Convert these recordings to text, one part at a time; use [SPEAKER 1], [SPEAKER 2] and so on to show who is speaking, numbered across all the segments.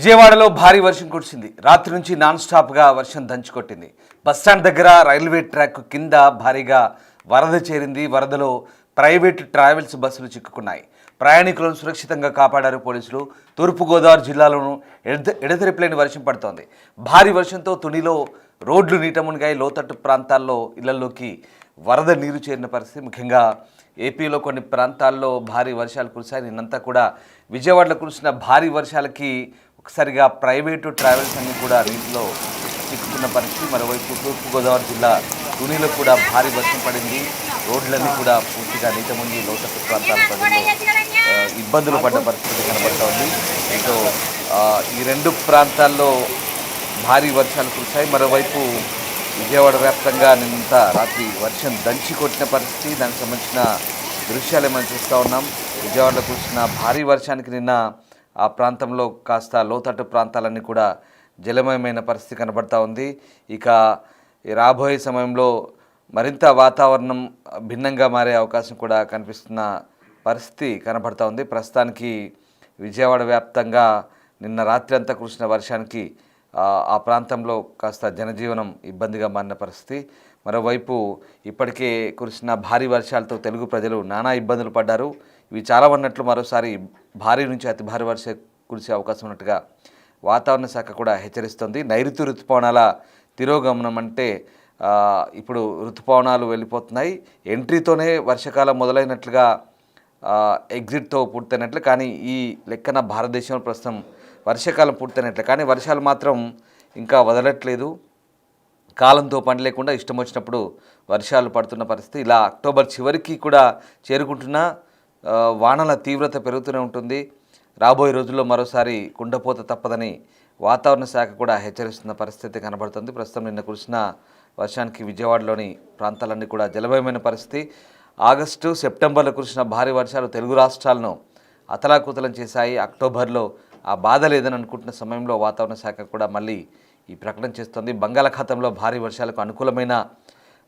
[SPEAKER 1] విజయవాడలో భారీ వర్షం కురిసింది. రాత్రి నుంచి నాన్ స్టాప్గా వర్షం దంచుకొట్టింది. బస్టాండ్ దగ్గర రైల్వే ట్రాక్ కింద భారీగా వరద చేరింది. వరదలో ప్రైవేటు ట్రావెల్స్ బస్సులు చిక్కుకున్నాయి. ప్రయాణికులను సురక్షితంగా కాపాడారు పోలీసులు. తూర్పుగోదావరి జిల్లాలోనూ ఎడతెరిపిలేని వర్షం పడుతోంది. భారీ వర్షంతో తునిలో రోడ్లు నీట మునిగాయి. లోతట్టు ప్రాంతాల్లో ఇళ్లలోకి వరద నీరు చేరిన పరిస్థితి. ముఖ్యంగా ఏపీలో కొన్ని ప్రాంతాల్లో భారీ వర్షాలు కురిశాయి. నిన్నంతా కూడా విజయవాడలో కురిసిన భారీ వర్షాలకి ఒకసారిగా ప్రైవేటు ట్రావెల్స్ అన్ని కూడా నీటిలో చిక్కుకున్న పరిస్థితి. మరోవైపు తూర్పుగోదావరి జిల్లా తునిలో కూడా భారీ వర్షం పడింది. రోడ్లన్నీ కూడా పూర్తిగా నీట మునిగి లోతట్టు ప్రాంతాల ప్రజలు ఇబ్బందులు పడ్డ పరిస్థితి కనబడతా ఉంది. దీంతో ఈ రెండు ప్రాంతాల్లో భారీ వర్షాలు కురిశాయి. మరోవైపు విజయవాడ వ్యాప్తంగా నిన్నంతా రాత్రి వర్షం దంచి కొట్టిన పరిస్థితి. దానికి సంబంధించిన దృశ్యాలు మనం చూస్తూ ఉన్నాం. విజయవాడలో కురిసిన భారీ వర్షానికి నిన్న ఆ ప్రాంతంలో కాస్త లోతట్టు ప్రాంతాలన్నీ కూడా జలమయమైన పరిస్థితి కనబడతా ఉంది. ఇక రాబోయే సమయంలో మరింత వాతావరణం భిన్నంగా మారే అవకాశం కూడా కనిపిస్తున్న పరిస్థితి కనబడతా ఉంది. ప్రస్తుతానికి విజయవాడ వ్యాప్తంగా నిన్న రాత్రి అంతా కురిసిన వర్షానికి ఆ ప్రాంతంలో కాస్త జనజీవనం ఇబ్బందిగా మారిన పరిస్థితి. మరోవైపు ఇప్పటికే కురిసిన భారీ వర్షాలతో తెలుగు ప్రజలు నానా ఇబ్బందులు పడ్డారు. ఇవి చాలా ఉన్నట్లు మరోసారి భారీ నుంచి అతి భారీ వర్షం కురిసే అవకాశం ఉన్నట్టుగా వాతావరణ శాఖ కూడా హెచ్చరిస్తోంది. నైరుతి ఋతుపవనాల తిరోగమనం అంటే ఇప్పుడు ఋతుపవనాలు వెళ్ళిపోతున్నాయి. ఎంట్రీతోనే వర్షాకాలం మొదలైనట్లుగా ఎగ్జిట్తో పూర్తయినట్లు. కానీ ఈ లెక్కన భారతదేశంలో ప్రస్తుతం వర్షాకాలం పూర్తయినట్లు. కానీ వర్షాలు మాత్రం ఇంకా వదలట్లేదు. కాలంతో పని లేకుండా ఇష్టం వచ్చినప్పుడు వర్షాలు పడుతున్న పరిస్థితి. ఇలా అక్టోబర్ చివరికి కూడా చేరుకుంటున్న వానల తీవ్రత పెరుగుతూనే ఉంటుంది. రాబోయే రోజుల్లో మరోసారి కుండపోత తప్పదని వాతావరణ శాఖ కూడా హెచ్చరిస్తున్న పరిస్థితి కనబడుతుంది. ప్రస్తుతం నిన్న కురిసిన వర్షానికి విజయవాడలోని ప్రాంతాలన్నీ కూడా జలమయమైన పరిస్థితి. ఆగస్టు సెప్టెంబర్లో కురిసిన భారీ వర్షాలు తెలుగు రాష్ట్రాలను అతలాకుతలం చేశాయి. అక్టోబర్లో ఆ బాధ లేదని అనుకుంటున్న సమయంలో వాతావరణ శాఖ కూడా మళ్ళీ ఈ ప్రకటన చేస్తోంది. బంగాళాఖాతంలో భారీ వర్షాలకు అనుకూలమైన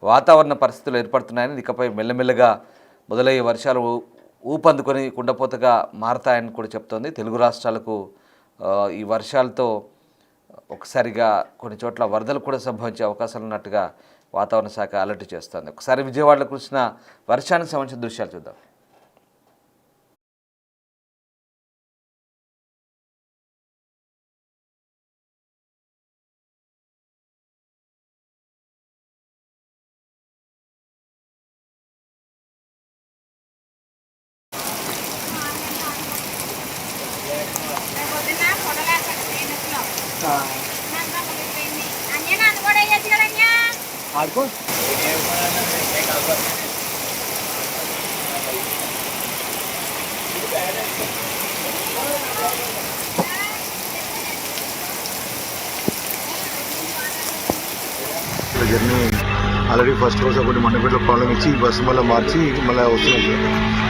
[SPEAKER 1] వాతావరణ పరిస్థితులు ఏర్పడుతున్నాయని, ఇకపై మెల్లమెల్లగా మొదలయ్యే వర్షాలు ఊపందుకొని కుండపోతగా మారతాయని కూడా చెప్తోంది. తెలుగు రాష్ట్రాలకు ఈ వర్షాలతో ఒకసారిగా కొన్ని చోట్ల వరదలు కూడా సంభవించే అవకాశాలు ఉన్నట్టుగా వాతావరణ శాఖ అలర్ట్ చేస్తోంది. ఒకసారి విజయవాడలో కురిసిన వర్షానికి సంబంధించిన దృశ్యాలు చూద్దాం.
[SPEAKER 2] జర్నీ ఆల్రెడీ ఫస్ట్ రోజు ఒకటి మండపేటలో ప్రాబ్లం ఇచ్చి ఈ బస్సు మళ్ళీ మార్చి మళ్ళీ వస్తుంది.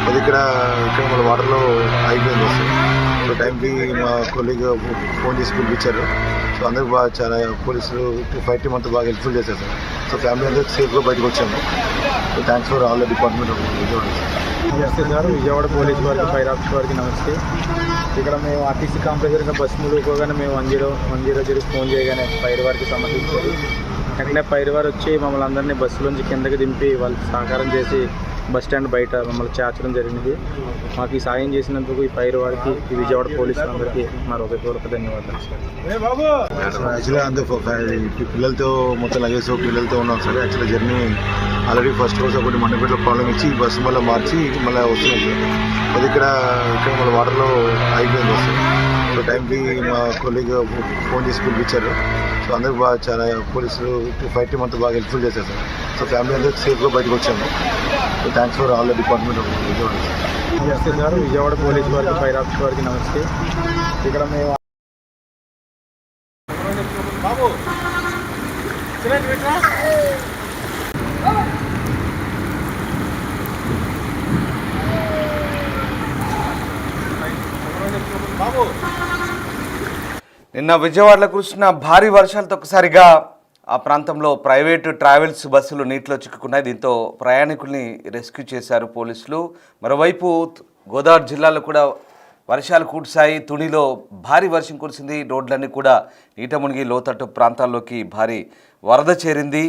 [SPEAKER 2] అది ఇక్కడ మళ్ళీ వాటర్లో అయిపోయింది వస్తుంది. సో టైంకి మా కొలీగ్ ఫోన్ చేసి పిలిపించారు. సో అందరూ బాగా చాలా పోలీసులు ఫైర్ టీమ్ అంతా బాగా హెల్ప్ఫుల్ చేశారు సార్. సో ఫ్యామిలీ అందరూ సేఫ్గా బయటకు వచ్చాము. So thanks for all the department of Vijayawada.
[SPEAKER 3] నమస్తే సార్, విజయవాడ పోలీస్ వారికి, ఫైర్ ఆఫీస్ వారికి నమస్తే. ఇక్కడ మేము ఆర్టీసీ కాంప్లెక్స్ దగ్గర బస్సు మునిగిపోగానే మేము 100 ఫోన్ చేయగానే ఫైర్ వారికి సమర్పించారు. వెంటనే ఫైర్ వారు వచ్చి మమ్మల్ని అందరినీ బస్సులోంచి కిందకి దింపి వాళ్ళకి సహకారం చేసి బస్ స్టాండ్ బయట మమ్మల్ని చేర్చడం జరిగింది. మాకు ఈ సాయం చేసినందుకు ఈ ఫైర్ వారికి, ఈ విజయవాడ పోలీసులందరికీ మా హృదయపూర్వక ధన్యవాదాలు సార్.
[SPEAKER 2] యాక్చువల్గా అందరూ పిల్లలతో మొత్తం లగేజ్ పిల్లలతో ఉన్నాం సార్. యాక్చువల్గా జర్నీ ఆల్రెడీ ఫస్ట్ రోజు ఒకటి మండపేటలో ప్రాబ్లం ఇచ్చి ఈ బస్సు మళ్ళీ మార్చి మళ్ళీ వస్తుంది. అది ఇక్కడ మళ్ళీ వాటర్లో అయిపోయింది వస్తుంది. సో టైంకి మా కొలీగ్ ఫోన్ చేసి పిలిపించారు. సో అందరూ బాగా చాలా పోలీసులు ఫైర్ టీమ్ అంతా బాగా హెల్ప్ఫుల్ చేశారు సార్. సో ఫ్యామిలీ అందరూ సేఫ్గా బయటకు వచ్చాము. So thanks for all the department of Vijayawada.
[SPEAKER 3] నమస్తే సార్, విజయవాడ పోలీస్ వారికి, ఫైర్ ఆఫీస్ వారికి నమస్తే. ఇక్కడ మేము
[SPEAKER 1] నిన్న విజయవాడలో కురిసిన భారీ వర్షాలతో ఒకసారిగా ఆ ప్రాంతంలో ప్రైవేటు ట్రావెల్స్ బస్సులు నీటిలో చిక్కుకున్నాయి. దీంతో ప్రయాణికుల్ని రెస్క్యూ చేశారు పోలీసులు. మరోవైపు గోదావరి జిల్లాలో కూడా వర్షాలు కురిశాయి. తునిలో భారీ వర్షం కురిసింది. రోడ్లన్నీ కూడా నీట మునిగి లోతట్టు ప్రాంతాల్లోకి భారీ వరద చేరింది.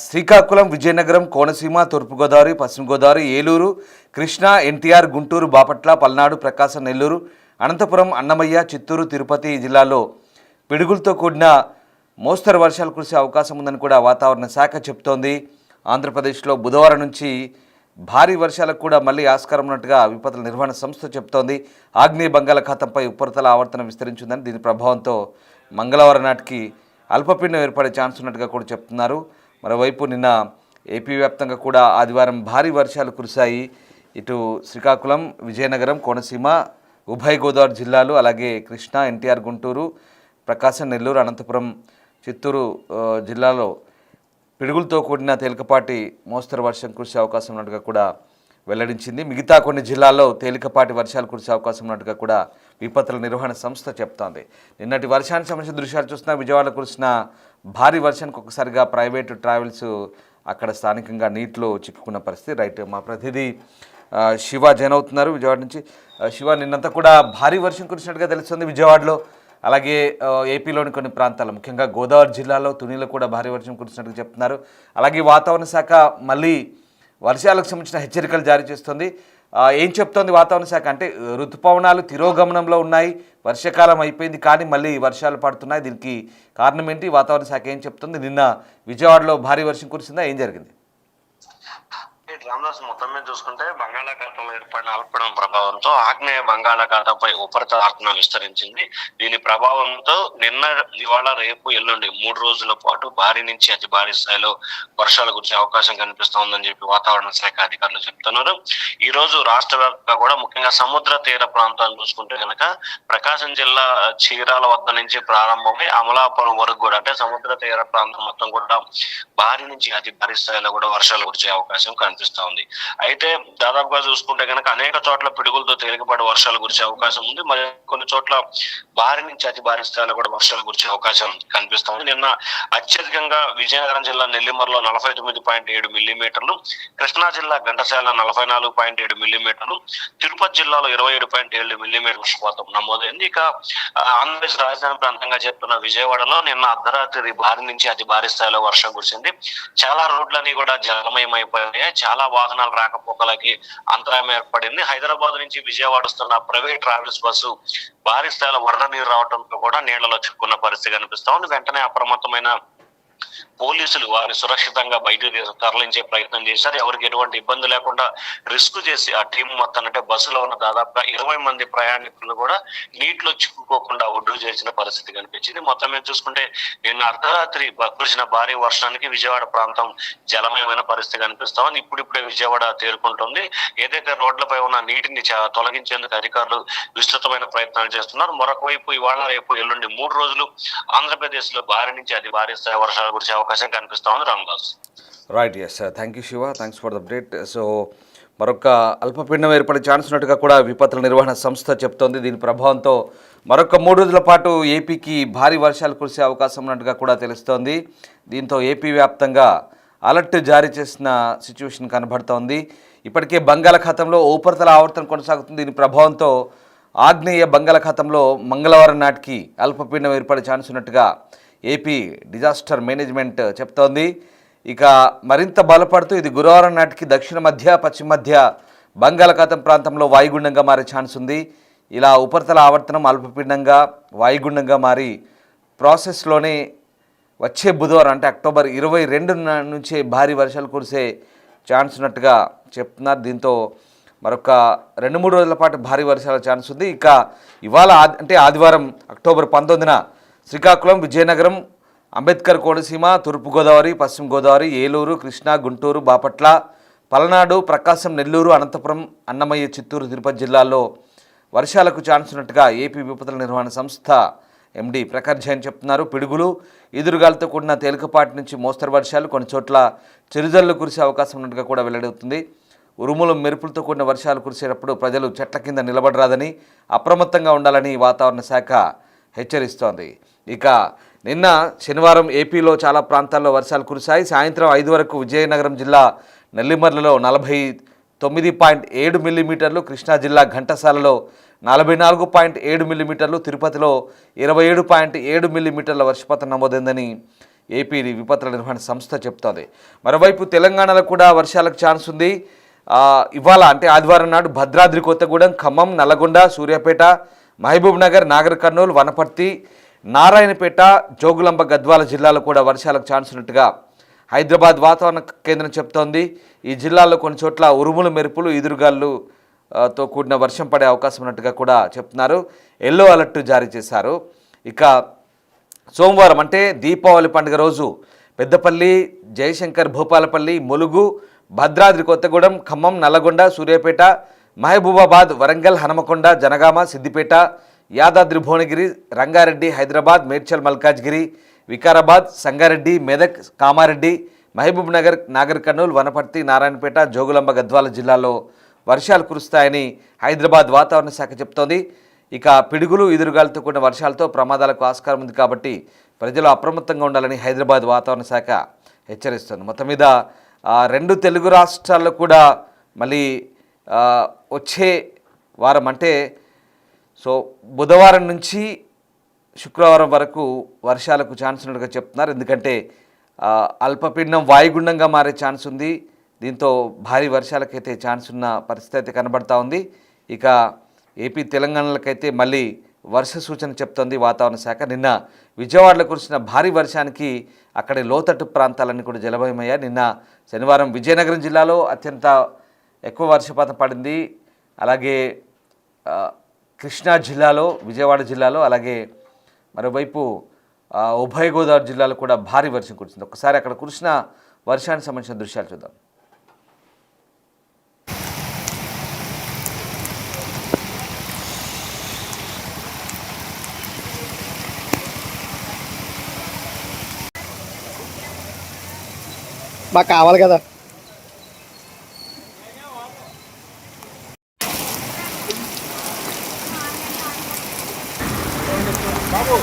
[SPEAKER 1] శ్రీకాకుళం, విజయనగరం, కోనసీమ, తూర్పుగోదావరి, పశ్చిమ గోదావరి, ఏలూరు, కృష్ణా, ఎన్టీఆర్, గుంటూరు, బాపట్ల, పల్నాడు, ప్రకాశం, నెల్లూరు, అనంతపురం, అన్నమయ్య, చిత్తూరు, తిరుపతి జిల్లాల్లో పిడుగులతో కూడిన మోస్తరు వర్షాలు కురిసే అవకాశం ఉందని కూడా వాతావరణ శాఖ చెబుతోంది. ఆంధ్రప్రదేశ్లో బుధవారం నుంచి భారీ వర్షాలకు కూడా మళ్లీ ఆస్కారం ఉన్నట్టుగా విపత్తుల నిర్వహణ సంస్థ చెబుతోంది. ఆగ్నేయ బంగాళాఖాతంపై ఉపరితల ఆవర్తనం విస్తరించిందని, దీని ప్రభావంతో మంగళవారం నాటికి అల్పపీడనం ఏర్పడే ఛాన్స్ ఉన్నట్టుగా కూడా చెప్తున్నారు. మరోవైపు నిన్న ఏపీ వ్యాప్తంగా కూడా ఆదివారం భారీ వర్షాలు కురిశాయి. ఇటు శ్రీకాకుళం, విజయనగరం, కోనసీమ, ఉభయ గోదావరి జిల్లాలు, అలాగే కృష్ణా, ఎన్టీఆర్, గుంటూరు, ప్రకాశం, నెల్లూరు, అనంతపురం, చిత్తూరు జిల్లాలో పిడుగులతో కూడిన తేలికపాటి మోస్తరు వర్షం కురిసే అవకాశం ఉన్నట్టుగా కూడా వెల్లడించింది. మిగతా కొన్ని జిల్లాల్లో తేలికపాటి వర్షాలు కురిసే అవకాశం ఉన్నట్టుగా కూడా విపత్తుల నిర్వహణ సంస్థ చెప్తోంది. నిన్నటి వర్షానికి సంబంధించిన దృశ్యాలు చూస్తున్నా. విజయవాడలో కురిసిన భారీ వర్షానికి ఒక్కసారిగా ప్రైవేటు ట్రావెల్స్ అక్కడ స్థానికంగా నీటిలో చిక్కుకున్న పరిస్థితి. రైట్, మా ప్రతినిధి శివ జాయిన్ అవుతున్నారు విజయవాడ నుంచి. శివ, నిన్నంతా కూడా భారీ వర్షం కురిసినట్టుగా తెలుస్తుంది విజయవాడలో, అలాగే ఏపీలోని కొన్ని ప్రాంతాలు, ముఖ్యంగా గోదావరి జిల్లాలో తునిలో కూడా భారీ వర్షం కురిసినట్టుగా చెప్తున్నారు. అలాగే వాతావరణ శాఖ మళ్ళీ వర్షాలకు సంబంధించిన హెచ్చరికలు జారీ చేస్తుంది. ఏం చెప్తోంది వాతావరణ శాఖ అంటే ఋతుపవనాలు తిరోగమనంలో ఉన్నాయి, వర్షాకాలం అయిపోయింది కానీ మళ్ళీ వర్షాలు పడుతున్నాయి. దీనికి కారణం ఏంటి? వాతావరణ శాఖ ఏం చెప్తుంది? నిన్న విజయవాడలో భారీ వర్షం కురిసిందా? ఏం జరిగింది?
[SPEAKER 4] రామదాస్, మొత్తం మీద చూసుకుంటే బంగాళాఖాతంలో ఏర్పడిన అల్పపీడనం ప్రభావంతో ఆగ్నేయ బంగాళాఖాతంపై ఉపరితల ఆవర్తనం విస్తరించింది. దీని ప్రభావంతో నిన్న, ఇవాళ, రేపు, ఎల్లుండి 3 రోజుల పాటు భారీ నుంచి అతి భారీ స్థాయిలో వర్షాలు కురిసే అవకాశం కనిపిస్తోందని చెప్పి వాతావరణ శాఖ అధికారులు చెప్తున్నారు. ఈ రోజు రాష్ట్ర వ్యాప్తంగా కూడా ముఖ్యంగా సముద్ర తీర ప్రాంతాలు చూసుకుంటే కనుక ప్రకాశం జిల్లా చీరాల వద్ద నుంచి ప్రారంభమై అమలాపురం వరకు కూడా, అంటే సముద్ర తీర ప్రాంతం మొత్తం కూడా భారీ నుంచి అతి భారీ స్థాయిలో కూడా వర్షాలు కురిసే అవకాశం కనిపిస్తుంది. అయితే దాదాపుగా చూసుకుంటే కనుక అనేక చోట్ల పిడుగులతో తేలికపాటి వర్షాలు కురిసే అవకాశం ఉంది. మరి కొన్ని చోట్ల భారీ నుంచి అతి భారీ స్థాయిలో కూడా వర్షాలు కురిసే అవకాశం కనిపిస్తుంది. నిన్న అత్యధికంగా విజయనగరం జిల్లా నెల్లిమర్లో 49.7 మిల్లీమీటర్లు, కృష్ణా జిల్లా ఘంటసాల 44.7 మిల్లీమీటర్లు, తిరుపతి జిల్లాలో 27.7 మిల్లీమీటర్ వర్షపాతం నమోదైంది. ఇక ఆంధ్రప్రదేశ్ రాజధాని ప్రాంతంగా చెప్తున్న విజయవాడలో నిన్న అర్ధరాత్రి భారీ నుంచి అతి భారీ స్థాయిలో వర్షం కురిసింది. చాలా రోడ్లన్నీ కూడా జలమయమైపోయాయి. చాలా వాహనాలు రాకపోకలకి అంతరాయం ఏర్పడింది. హైదరాబాద్ నుంచి విజయవాడ వస్తున్న ప్రైవేట్ ట్రావెల్స్ బస్సు భారీ స్థాయిలో వరద నీరు రావడంతో కూడా నీళ్లలో చిక్కున్న పరిస్థితి కనిపిస్తా ఉంది. వెంటనే అప్రమత్తమైన పోలీసులు వారిని సురక్షితంగా బయటకు తరలించే ప్రయత్నం చేశారు. ఎవరికి ఎటువంటి ఇబ్బంది లేకుండా రిస్క్ చేసి ఆ టీం మొత్తం, అంటే బస్సులో ఉన్న దాదాపుగా 20 మంది ప్రయాణికులు కూడా నీటిలో చిక్కుకోకుండా ఒడ్డు చేసిన పరిస్థితి కనిపించింది. మొత్తం మీద చూసుకుంటే నిన్న అర్ధరాత్రి కురిసిన భారీ వర్షానికి విజయవాడ ప్రాంతం జలమయమైన పరిస్థితి కనిపిస్తా ఉంది. ఇప్పుడిప్పుడే విజయవాడ తేరుకుంటుంది. ఏదైతే రోడ్లపై ఉన్న నీటిని తొలగించేందుకు అధికారులు విస్తృతమైన ప్రయత్నాలు చేస్తున్నారు. మరొక వైపు ఇవాళ, రేపు, ఎల్లుండి 3 రోజులు ఆంధ్రప్రదేశ్ లో భారీ నుంచి అతి భారీ స్థాయి వర్షాలు కురిసే అవకాశం కనిపిస్తా ఉంది. Ramdas.
[SPEAKER 1] Right, yes, thank you Shiva, thanks for the update. So మరొక అల్పపీడనం ఏర్పడే ఛాన్స్ ఉన్నట్టుగా కూడా విపత్తుల నిర్వహణ సంస్థ చెప్తోంది. దీని ప్రభావంతో మరొక 3 రోజుల పాటు ఏపీకి భారీ వర్షాలు కురిసే అవకాశం ఉన్నట్టుగా కూడా తెలుస్తోంది. దీంతో ఏపీ వ్యాప్తంగా అలర్ట్ జారీ చేసిన సిచ్యువేషన్ కనబడుతోంది. ఇప్పటికే బంగాళాఖాతంలో ఉపరితల ఆవర్తనం కొనసాగుతుంది. దీని ప్రభావంతో ఆగ్నేయ బంగాళాఖాతంలో మంగళవారం నాటికి అల్పపీడనం ఏర్పడే ఛాన్స్ ఉన్నట్టుగా ఏపీ డిజాస్టర్ మేనేజ్మెంట్ చెప్తోంది. ఇక మరింత బలపడుతూ ఇది గురువారం నాటికి దక్షిణ మధ్య, పశ్చిమ మధ్య బంగాళాఖాతం ప్రాంతంలో వాయుగుండంగా మారే ఛాన్స్ ఉంది. ఇలా ఉపరితల ఆవర్తనం అల్పపీడనంగా, వాయుగుండంగా మారి ప్రాసెస్లోనే వచ్చే బుధవారం, అంటే అక్టోబర్ 22 నుంచే భారీ వర్షాలు కురిసే ఛాన్స్ ఉన్నట్టుగా చెప్తున్నారు. దీంతో మరొక 2-3 రోజుల పాటు భారీ వర్షాల ఛాన్స్ ఉంది. ఇక ఇవాళ అంటే ఆదివారం అక్టోబర్ 19న శ్రీకాకుళం, విజయనగరం, అంబేద్కర్ కోనసీమ, తూర్పుగోదావరి, పశ్చిమ గోదావరి, ఏలూరు, కృష్ణా, గుంటూరు, బాపట్ల, పల్నాడు, ప్రకాశం, నెల్లూరు, అనంతపురం, అన్నమయ్య, చిత్తూరు, తిరుపతి జిల్లాల్లో వర్షాలకు ఛాన్స్ ఉన్నట్టుగా ఏపీ విపత్తుల నిర్వహణ సంస్థ ఎండీ ప్రకాష్ జైన్ చెప్తున్నారు. పిడుగులు, ఎదురుగాలతో కూడిన తేలికపాటి నుంచి మోస్తరు వర్షాలు, కొన్ని చోట్ల చిరుజల్లు కురిసే అవకాశం ఉన్నట్టుగా కూడా వెల్లడవుతుంది. ఉరుములు, మెరుపులతో కూడిన వర్షాలు కురిసేటప్పుడు ప్రజలు చెట్ల కింద నిలబడరాదని, అప్రమత్తంగా ఉండాలని వాతావరణ శాఖ హెచ్చరిస్తోంది. ఇక నిన్న శనివారం ఏపీలో చాలా ప్రాంతాల్లో వర్షాలు కురిశాయి. సాయంత్రం 5 వరకు విజయనగరం జిల్లా నెల్లిమర్లలో 49.7 మిల్లీమీటర్లు, కృష్ణా జిల్లా ఘంటసాలలో 44.7 మిల్లీమీటర్లు, తిరుపతిలో 27.7 మిల్లీమీటర్ల వర్షపాతం నమోదైందని ఏపీ విపత్తుల నిర్వహణ సంస్థ చెప్తోంది. మరోవైపు తెలంగాణలో కూడా వర్షాలకు ఛాన్స్ ఉంది. ఇవాళ అంటే ఆదివారం నాడు భద్రాద్రి కొత్తగూడెం, ఖమ్మం, నల్లగొండ, సూర్యాపేట, మహబూబ్ నగర్, నాగర్ కర్నూలు, వనపర్తి, నారాయణపేట, జోగులాంబ, గద్వాల జిల్లాలో కూడా వర్షాలకు ఛాన్స్ ఉన్నట్టుగా హైదరాబాద్ వాతావరణ కేంద్రం చెప్తోంది. ఈ జిల్లాల్లో కొన్ని చోట్ల ఉరుములు, మెరుపులు, ఈదురుగాలుతో కూడిన వర్షం పడే అవకాశం ఉన్నట్టుగా కూడా చెప్తున్నారు. ఎల్లో అలర్ట్ జారీ చేశారు. ఇక సోమవారం అంటే దీపావళి పండుగ రోజు పెద్దపల్లి, జయశంకర్, భూపాలపల్లి, ములుగు, భద్రాద్రి కొత్తగూడెం, ఖమ్మం, నల్లగొండ, సూర్యాపేట, మహబూబాబాద్, వరంగల్, హనుమకొండ, జనగామ, సిద్దిపేట, యాదాద్రి భువనగిరి, రంగారెడ్డి, హైదరాబాద్, మేడ్చల్, మల్కాజ్గిరి, వికారాబాద్, సంగారెడ్డి, మెదక్, కామారెడ్డి, మహబూబ్ నగర్, నాగర్ కర్నూలు, వనపర్తి, నారాయణపేట, జోగులాంబ, గద్వాల జిల్లాల్లో వర్షాలు కురుస్తాయని హైదరాబాద్ వాతావరణ శాఖ చెప్తోంది. ఇక పిడుగులు, ఎదురుగాలతో కూడిన వర్షాలతో ప్రమాదాలకు ఆస్కారం ఉంది కాబట్టి ప్రజలు అప్రమత్తంగా ఉండాలని హైదరాబాద్ వాతావరణ శాఖ హెచ్చరిస్తుంది. మొత్తం మీద రెండు తెలుగు రాష్ట్రాల్లో కూడా మళ్ళీ వచ్చే వారం అంటే బుధవారం నుంచి శుక్రవారం వరకు వర్షాలకు ఛాన్స్ ఉన్నట్టుగా చెప్తున్నారు. ఎందుకంటే అల్పపీడనం వాయుగుండంగా మారే ఛాన్స్ ఉంది. దీంతో భారీ వర్షాలకైతే ఛాన్స్ ఉన్న పరిస్థితి అయితే కనబడతా ఉంది. ఇక ఏపీ, తెలంగాణలకైతే మళ్ళీ వర్ష సూచన చెప్తోంది వాతావరణ శాఖ. నిన్న విజయవాడలో కురిసిన భారీ వర్షానికి అక్కడి లోతట్టు ప్రాంతాలన్నీ కూడా జలమయమయ్యాయి. నిన్న శనివారం విజయనగరం జిల్లాలో అత్యంత ఎక్కువ వర్షపాతం పడింది. అలాగే కృష్ణా జిల్లాలో, విజయవాడ జిల్లాలో, అలాగే మరోవైపు ఉభయ గోదావరి జిల్లాలో కూడా భారీ వర్షం కురిసింది. ఒకసారి అక్కడ కురిసిన వర్షానికి సంబంధించిన దృశ్యాలు చూద్దాం.
[SPEAKER 5] మాకు కావాలి కదా.
[SPEAKER 3] బాబు